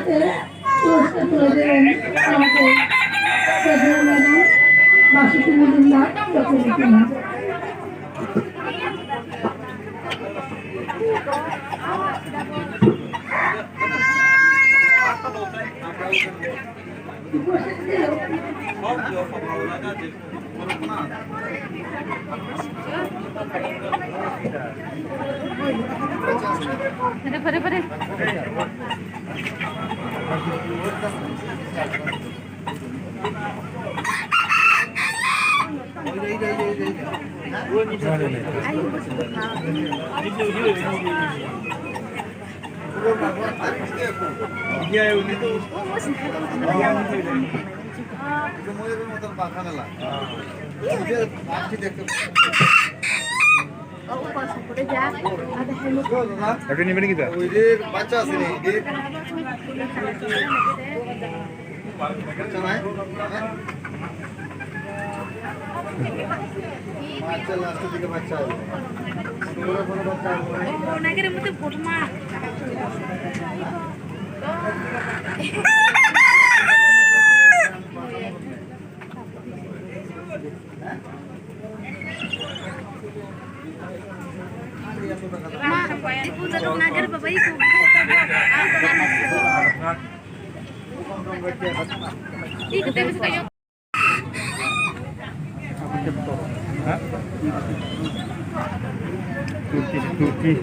হাতে পুরস্কার তুলে দেবেন আমাদের শ্রদ্ধেয় madam Basanti Majumdar Chakraborty. Pare. Tapi ini benar kita. Baca sini. Baca naik. Baca last tiga baca. Oh, naik ke mulut botma. Ma, ibu jatuh nagar bapak ibu. Ih, kita bisa kayak. Turki.